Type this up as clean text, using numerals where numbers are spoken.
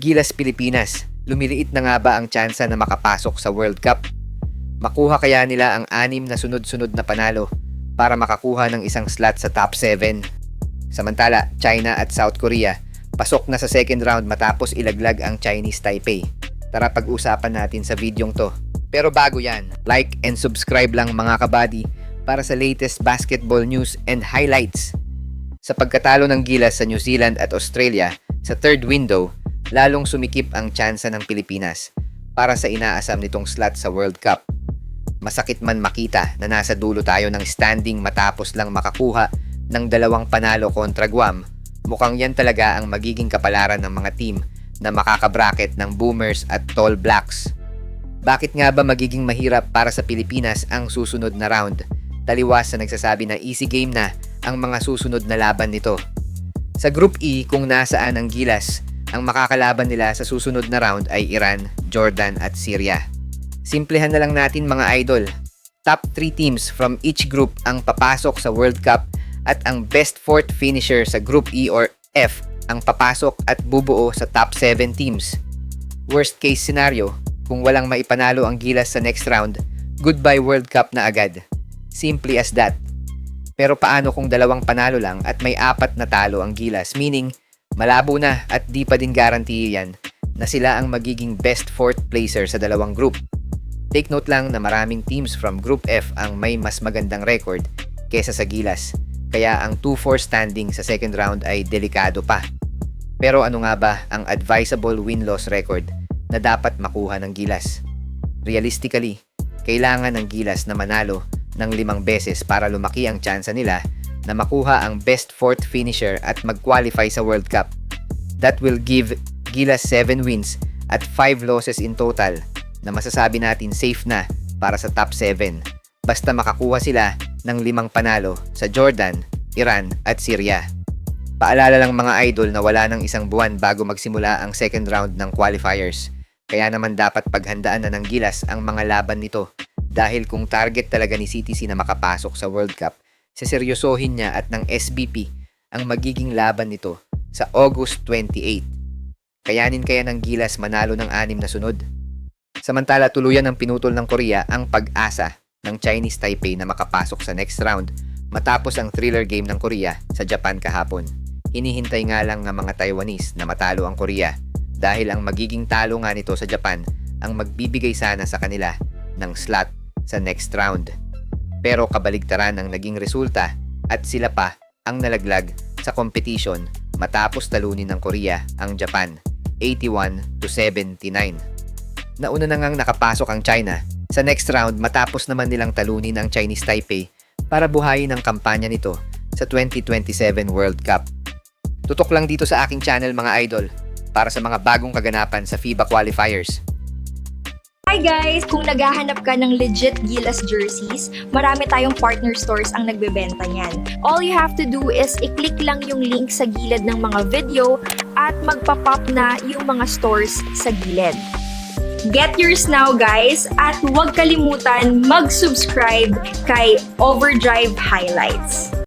Gilas Pilipinas, lumiliit na nga ba ang tsansa na makapasok sa World Cup? Makuha kaya nila ang 6 na sunod-sunod na panalo para makakuha ng isang slot sa top 7? Samantala, China at South Korea pasok na sa second round matapos ilaglag ang Chinese Taipei. Tara pag-usapan natin sa videong to. Pero bago yan, like and subscribe lang mga kabady para sa latest basketball news and highlights. Sa pagkatalo ng Gilas sa New Zealand at Australia sa third window, lalong sumikip ang tsansa ng Pilipinas para sa inaasam nitong slot sa World Cup. Masakit man makita na nasa dulo tayo ng standing matapos lang makakuha ng 2 panalo kontra Guam, mukhang yan talaga ang magiging kapalaran ng mga team na makakabracket ng Boomers at Tall Blacks. Bakit nga ba magiging mahirap para sa Pilipinas ang susunod na round? Taliwas na nagsasabi na easy game na ang mga susunod na laban nito. Sa Group E, kung nasaan ang Gilas, ang makakalaban nila sa susunod na round ay Iran, Jordan at Syria. Simplehan na lang natin mga idol. Top 3 teams from each group ang papasok sa World Cup at ang best 4th finisher sa Group E or F ang papasok at bubuo sa top 7 teams. Worst case scenario, kung walang maipanalo ang Gilas sa next round, goodbye World Cup na agad. Simply as that. Pero paano kung 2 panalo lang at may 4 na talo ang Gilas, meaning malabo na at di pa din guarantee yan na sila ang magiging best 4th placer sa 2 group. Take note lang na maraming teams from Group F ang may mas magandang record kesa sa Gilas, kaya ang 2-4 standing sa second round ay delikado pa. Pero ano nga ba ang advisable win-loss record na dapat makuha ng Gilas? Realistically, kailangan ng Gilas na manalo ng 5 beses para lumaki ang tsansa nila na makuha ang best 4th finisher at mag-qualify sa World Cup. That will give Gilas 7 wins at 5 losses in total na masasabi natin safe na para sa top 7 basta makakuha sila ng 5 panalo sa Jordan, Iran at Syria. Paalala lang mga idol na wala ng 1 buwan bago magsimula ang second round ng qualifiers, kaya naman dapat paghandaan na ng Gilas ang mga laban nito dahil kung target talaga ni CTC na makapasok sa World Cup, seseryosohin niya at ng SBP ang magiging laban nito sa August 28. Kayanin kaya ng Gilas manalo ng 6 na sunod? Samantala tuluyan ng pinutol ng Korea ang pag-asa ng Chinese Taipei na makapasok sa next round matapos ang thriller game ng Korea sa Japan kahapon. Hinihintay nga lang ng mga Taiwanese na matalo ang Korea dahil ang magiging talo nga nito sa Japan ang magbibigay sana sa kanila ng slot sa next round. Pero kabaligtaran ang naging resulta at sila pa ang nalaglag sa competition matapos talunin ng Korea ang Japan 81-79. Nauna na ngang nakapasok ang China sa next round matapos naman nilang talunin ang Chinese Taipei para buhayin ang kampanya nito sa 2027 World Cup. Tutok lang dito sa aking channel mga idol para sa mga bagong kaganapan sa FIBA qualifiers. Hi guys! Kung naghahanap ka ng legit Gilas jerseys, marami tayong partner stores ang nagbebenta niyan. All you have to do is i-click lang yung link sa gilid ng mga video at magpa-pop na yung mga stores sa gilid. Get yours now guys at huwag kalimutan mag-subscribe kay Overdrive Highlights.